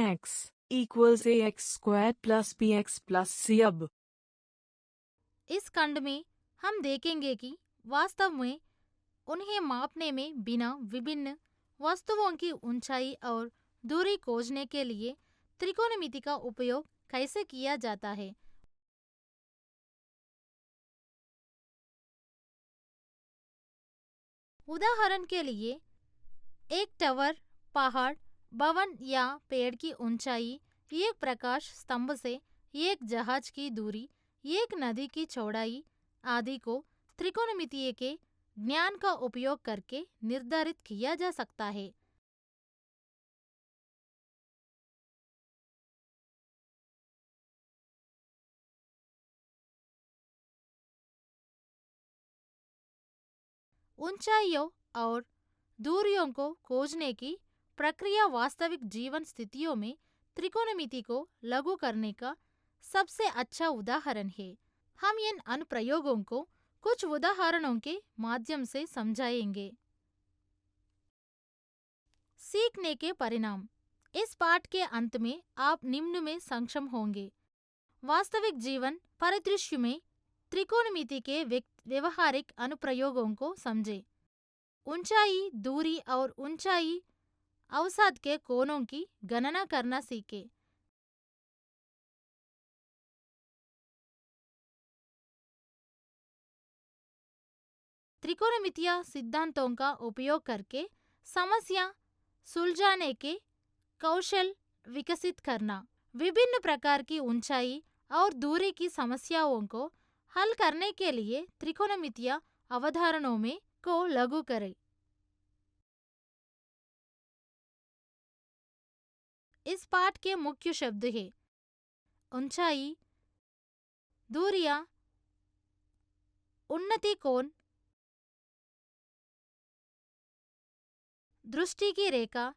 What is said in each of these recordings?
x equals ax squared plus bx plus c। अब इस खंड में हम देखेंगे कि वास्तव में उन्हें मापने में बिना विभिन्न वस्तुओं की ऊंचाई और दूरी खोजने के लिए त्रिकोणमिति का उपयोग कैसे किया जाता है। उदाहरण के लिए, एक टावर, पहाड़, भवन या पेड़ की ऊंचाई, एक प्रकाश स्तंभ से एक जहाज की दूरी, एक नदी की चौड़ाई आदि को त्रिकोणमितीय के ज्ञान का उपयोग करके निर्धारित किया जा सकता है। ऊंचाइयों और दूरियों को खोजने की प्रक्रिया वास्तविक जीवन स्थितियों में त्रिकोणमिति को लागू करने का सबसे अच्छा उदाहरण है। हम इन अनुप्रयोगों को कुछ उदाहरणों के माध्यम से समझाएंगे। सीखने के परिणाम। इस पाठ के अंत में आप निम्न में सक्षम होंगे: वास्तविक जीवन परिदृश्य में त्रिकोणमिति के व्यवहारिक अनुप्रयोगों को समझें। ऊंचाई, दूरी और ऊंचाई अवसाद के कोणों की गणना करना सीखें। त्रिकोणमितीय सिद्धांतों का उपयोग करके समस्या सुलझाने के कौशल विकसित करना। विभिन्न प्रकार की ऊंचाई और दूरी की समस्याओं को हल करने के लिए त्रिकोणमितीय अवधारणाओं में को लागू करें। इस पाठ के मुख्य शब्द हैं: ऊंचाई, दूरियां, उन्नति कोण, दृष्टि की रेखा,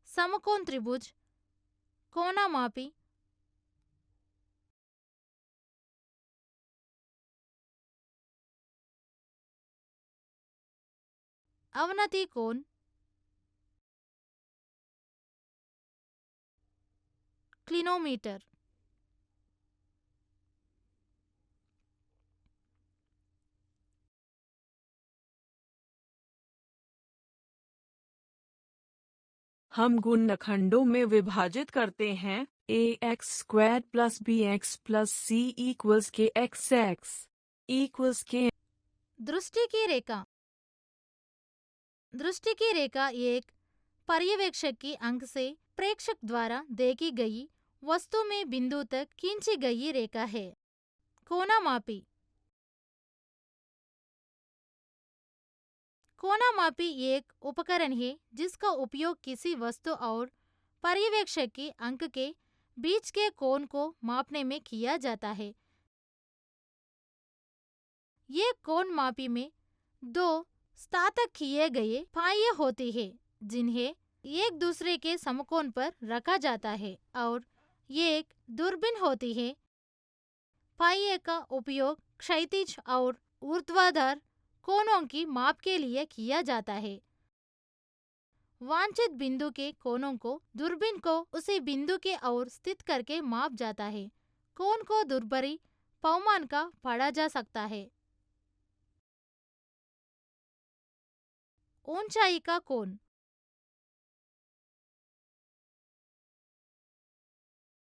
समकोण त्रिभुज, कोणमापी, अवनति कोण, क्लिनोमीटर। हम गुणनखंडों में विभाजित करते हैं। ax squared plus bx plus c equals k x equals k। दृष्टि की रेखा। दृष्टि की रेखा एक पर्यवेक्षक की अंक से प्रेक्षक द्वारा देखी गई वस्तु में बिंदु तक खींची गई रेखा है। कोणमापी। कोणमापी एक उपकरण है जिसका उपयोग किसी वस्तु और पर्यवेक्षक की अंक के बीच के कोण को मापने में किया जाता है। ये कोणमापी में दो स्थातक किए गए फाइये होती है जिन्हें एक दूसरे के समकोण पर रखा जाता है, और ये एक दूरबीन होती है। फाइये का उपयोग क्षैतिज और ऊर्ध्वाधर कोणों की माप के लिए किया जाता है। वांछित बिंदु के कोणों को दूरबीन को उसी बिंदु के ओर स्थित करके माप जाता है। कोण को दूरबीन पैमाने का पढ़ा जा सकता है। ऊंचाई का कोण।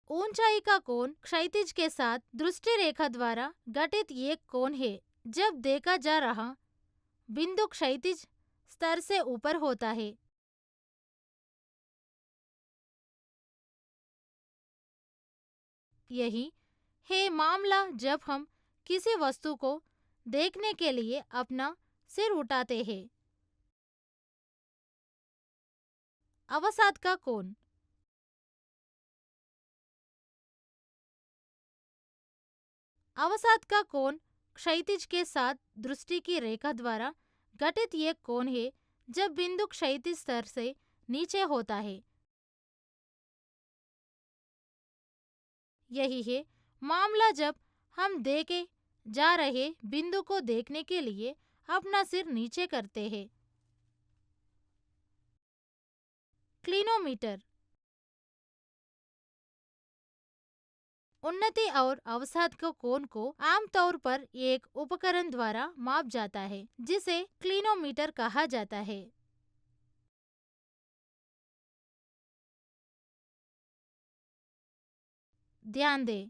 ऊंचाई का कोण क्षैतिज के साथ दृष्टि रेखा द्वारा गठित एक कोण है जब देखा जा रहा बिंदु क्षैतिज स्तर से ऊपर होता है। यही है मामला जब हम किसी वस्तु को देखने के लिए अपना सिर उठाते हैं। अवसाद का कोण। अवसाद का कोण क्षैतिज के साथ दृष्टि की रेखा द्वारा गठित एक कोण है जब बिंदु क्षैतिज स्तर से नीचे होता है। यही है मामला जब हम देखे जा रहे बिंदु को देखने के लिए अपना सिर नीचे करते हैं। क्लिनोमीटर उन्नति और अवसाद के कोण को आमतौर पर एक उपकरण द्वारा माप जाता है जिसे क्लिनोमीटर कहा जाता है। ध्यान दें,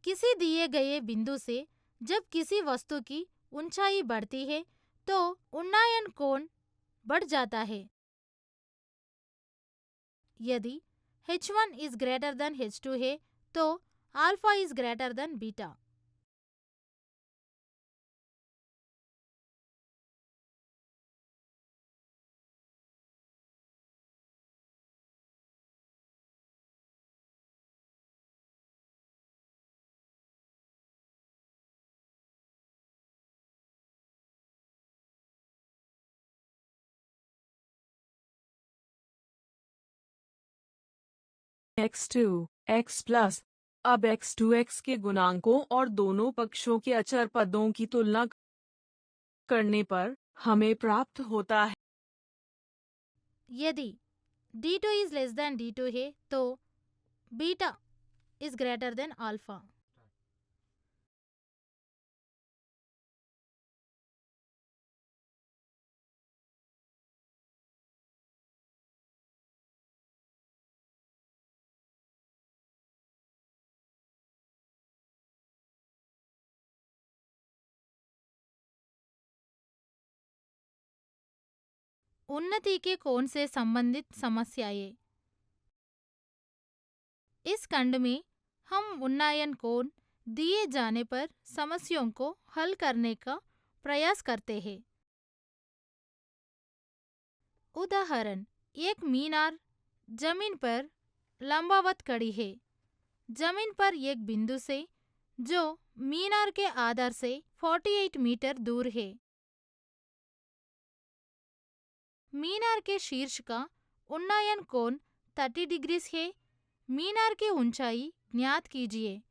किसी दिए गए बिंदु से जब किसी वस्तु की ऊंचाई बढ़ती है तो उन्नयन कोण बढ़ जाता है। यदि h1 is greater than h2 है तो alpha is greater than beta. x2 x plus. अब x2 x के गुणांकों और दोनों पक्षों के अचर पदों की तुलना करने पर हमें प्राप्त होता है। यदि d2 is less than d2 है तो beta is greater than alpha. उन्नति के कोण से संबंधित समस्याएं। इस खंड में हम उन्नयन कोण दिए जाने पर समस्याओं को हल करने का प्रयास करते हैं। उदाहरण, एक मीनार जमीन पर लंबवत खड़ी है, जमीन पर एक बिंदु से जो मीनार के आधार से 48 मीटर दूर है। मीनार के शीर्ष का उन्नयन कोण 30 डिग्री है। मीनार की ऊंचाई ज्ञात कीजिए।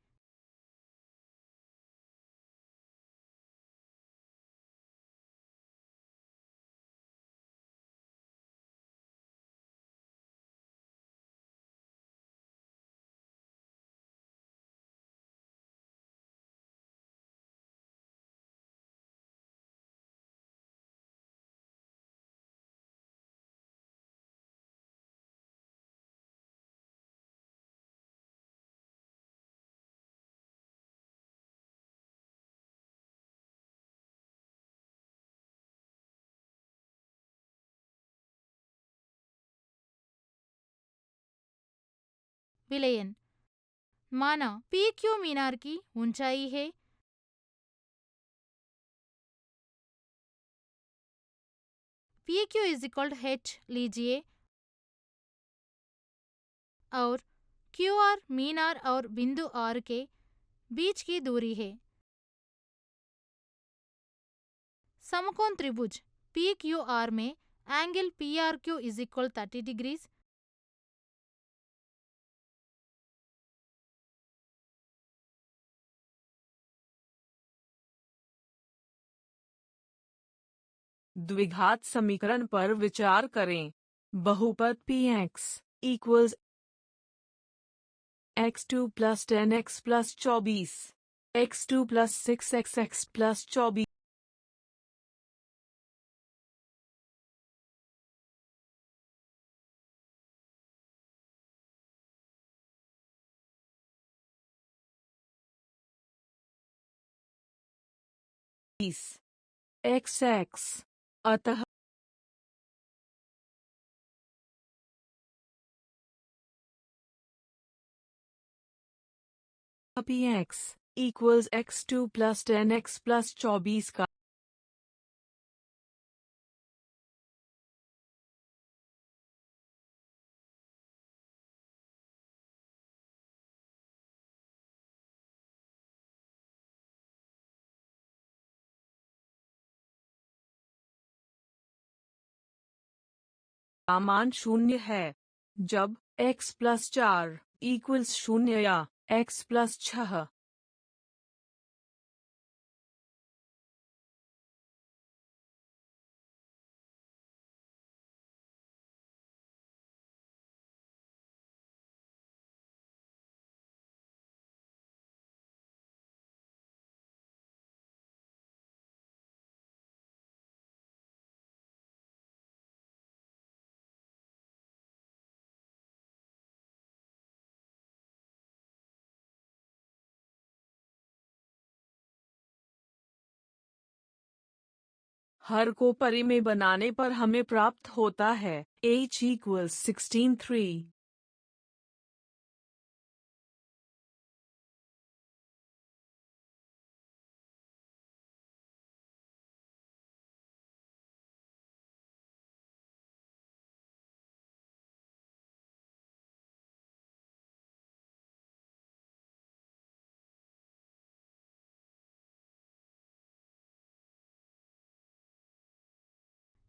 विलयन, माना पी क्यू मीनार की ऊंचाई है। P Q is equal h लीजिए और क्यू आर मीनार और बिंदु आर के बीच की दूरी है। समकोण त्रिभुज पी क्यू आर में angle P R Q is equal 30 degrees. द्विघात समीकरण पर विचार करें। बहुपद px equals x2 plus 10x plus 24 x2 plus 6xx plus 24xx अतः px equals x2 plus 10x plus 24 का मान 0 है जब x प्लस 4 इक्वल्स 0 या x प्लस 6 हर को परिमेय बनाने पर हमें प्राप्त होता है h equals 16/3।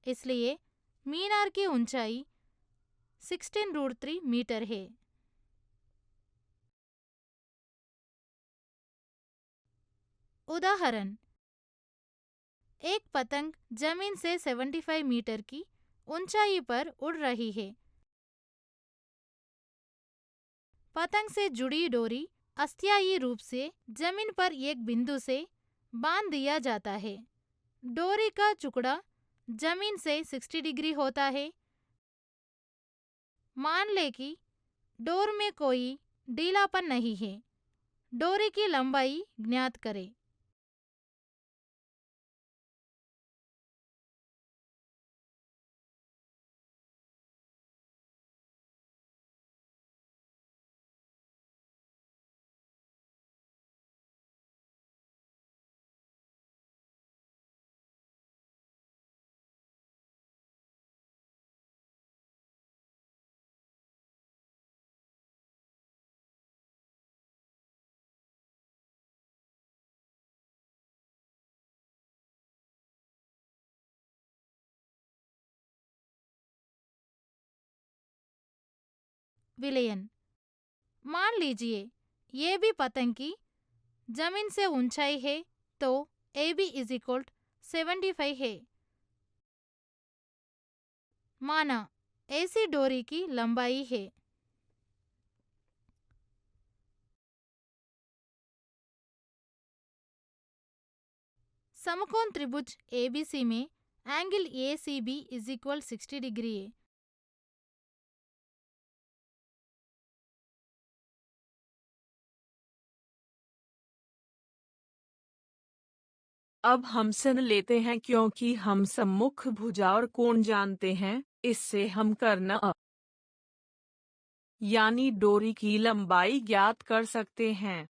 इसलिए मीनार की ऊंचाई 16√3 मीटर है। उदाहरण, एक पतंग जमीन से 75 मीटर की ऊंचाई पर उड़ रही है। पतंग से जुड़ी डोरी अस्थायी रूप से जमीन पर एक बिंदु से बांध दिया जाता है। डोरी का टुकड़ा जमीन से 60 डिग्री होता है। मान ले कि डोर में कोई ढीलापन नहीं है। डोरी की लंबाई ज्ञात करें। विलयन, मान लीजिए ये भी पतंग की जमीन से ऊंचाई है तो AB इज इक्वल 75 है। माना AC डोरी की लंबाई है। समकोण त्रिभुज ABC में angle ACB is equal 60 degree है। अब हम sin लेते हैं क्योंकि हम सम्मुख भुजा और कोण जानते हैं, इससे हम कर्ण यानी डोरी की लंबाई ज्ञात कर सकते हैं।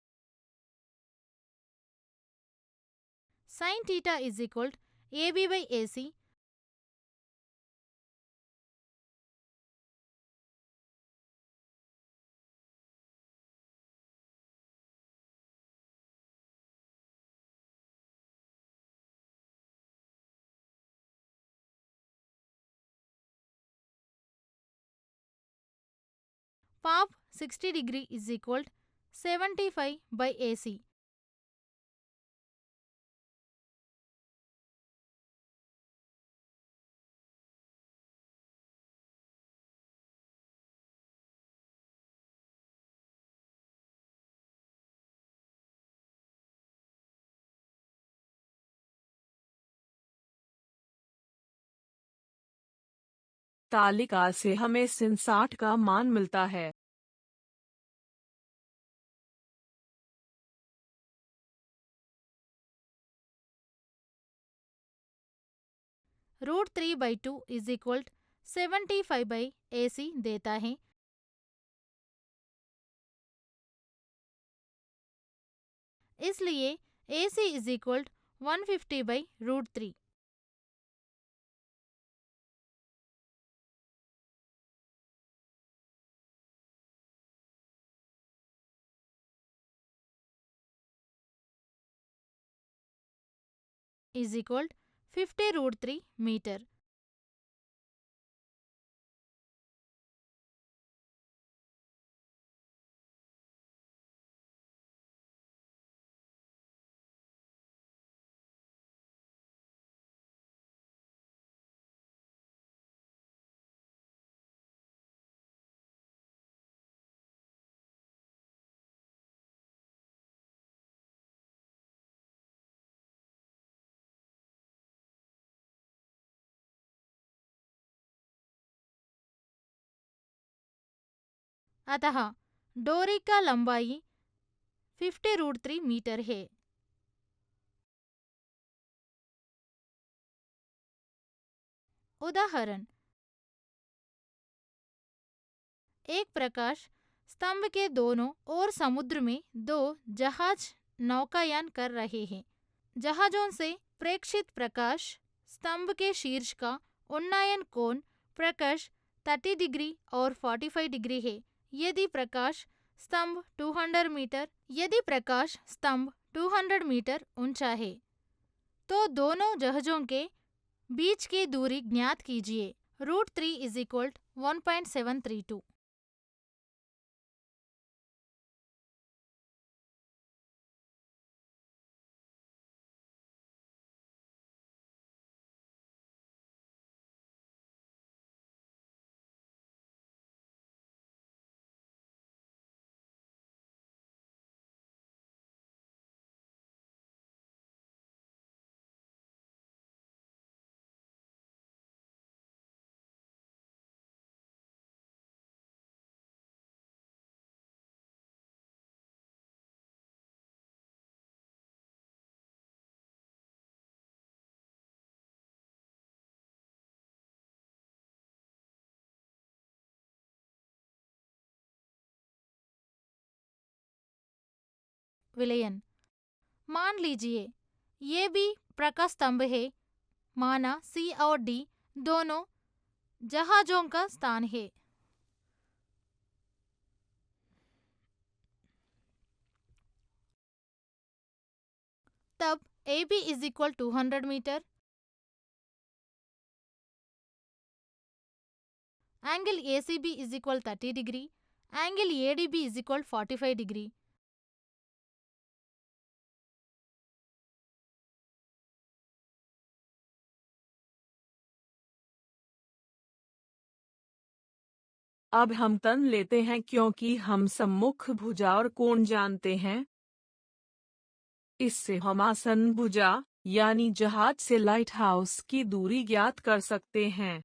Sine theta is equal AB by AC। पाप 60 degree is equal 75 by AC। तालिका से हमें sin 60 का मान मिलता है। √3/2 इज इक्वल 75 बाई AC देता है। इसलिए AC is equal 150 by √3। Is equal 50√3 metre. अतः डोरी का लंबाई 50√3 मीटर है। उदाहरण, एक प्रकाश स्तंभ के दोनों ओर समुद्र में दो जहाज नौकायान कर रहे हैं। जहाजों से प्रेक्षित प्रकाश स्तंभ के शीर्ष का उन्नयन कोण प्रकाश 30 डिग्री और 45 डिग्री है। यदि प्रकाश स्तंभ 200 मीटर ऊंचा है, तो दोनों जहाजों के बीच की दूरी ज्ञात कीजिए। √3 = 1.732। विलयन, मान लीजिए ये भी प्रकाश स्तंभ है। माना सी और डी दोनों जहाजों का स्थान है। तब A B = 200 metre, angle A C B = 30 degree, angle A D B = 45 degree. अब हम तन लेते हैं क्योंकि हम सम्मुख भुजा और कोण जानते हैं। इससे हम आसन भुजा यानी जहाज से लाइट हाउस की दूरी ज्ञात कर सकते हैं।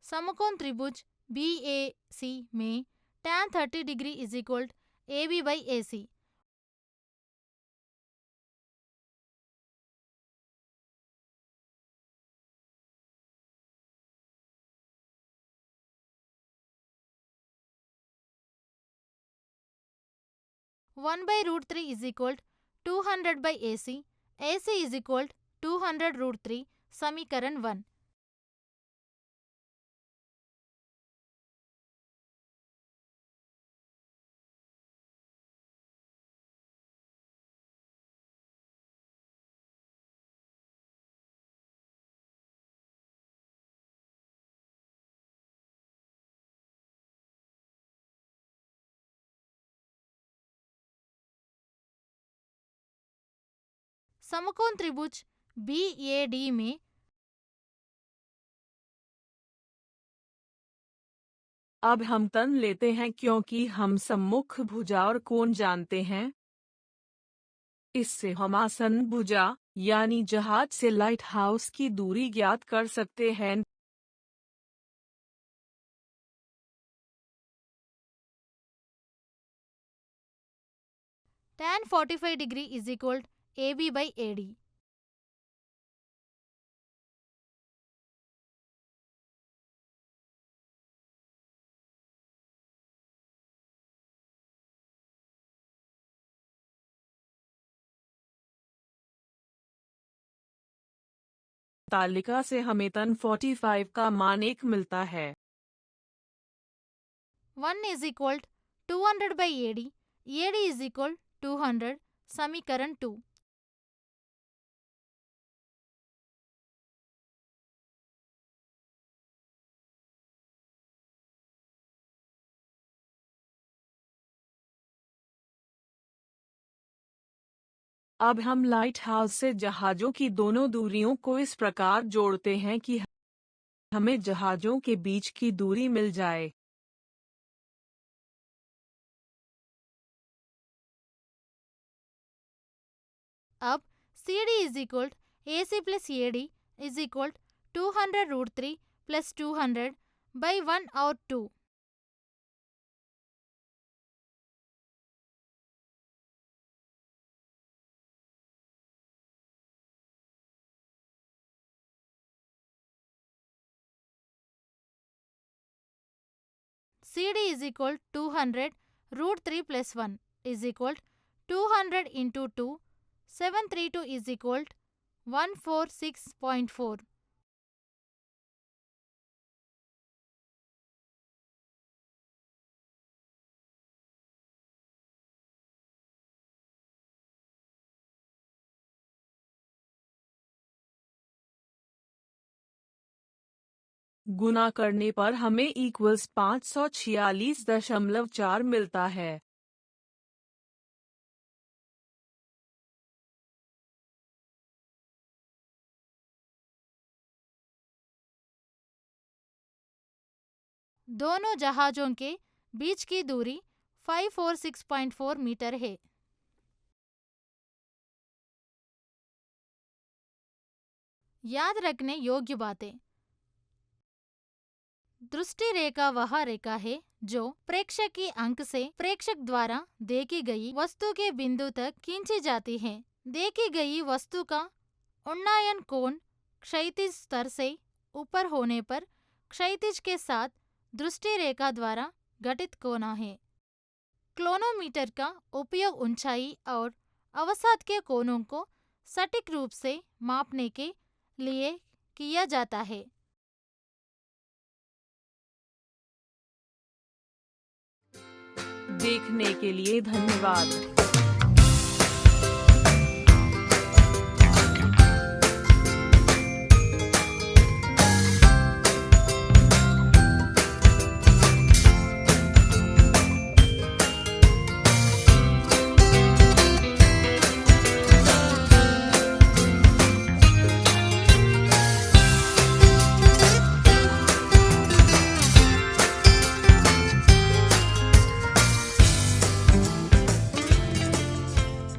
समकोण त्रिभुज बी ए सी में tan 30 degree = AB/AC। (1/√3 = 200/AC, AC = 200√3) समीकरण 1। समकोण त्रिभुज BAD में अब हम तन लेते हैं क्योंकि हम सम्मुख भुजा और कोण जानते हैं। इससे हम आसन भुजा यानी जहाज से लाइट हाउस की दूरी ज्ञात कर सकते हैं। tan 45 degree = AB/AD। तालिका से हमें tan 45 का मान 1 मिलता है। 1 = 200/AD, AD = 200 समीकरण 2। अब हम लाइट हाउस से जहाजों की दोनों दूरियों को इस प्रकार जोड़ते हैं कि हमें जहाजों के बीच की दूरी मिल जाए। अब CD = AC plus AD is equal 200 root 3 plus 200 by 1 और 2. CD is equal 200 root 3 plus 1 is equal 200 into 2. 732 is equal 146.4. गुना करने पर हमें इक्वल्स 546.4 मिलता है। दोनों जहाजों के बीच की दूरी 546.4 मीटर है। याद रखने योग्य बातें। दृष्टि रेखा वह रेखा है जो प्रेक्षक की अंक से प्रेक्षक द्वारा देखी गई वस्तु के बिंदु तक खींची जाती है। देखी गई वस्तु का उन्नयन कोण क्षैतिज स्तर से ऊपर होने पर क्षैतिज के साथ दृष्टि रेखा द्वारा घटित कोण है। क्रोनोमीटर का उपयोग ऊंचाई और अवसाद के कोणों को सटीक रूप से मापने के लिए किया जाता है। देखने के लिए धन्यवाद।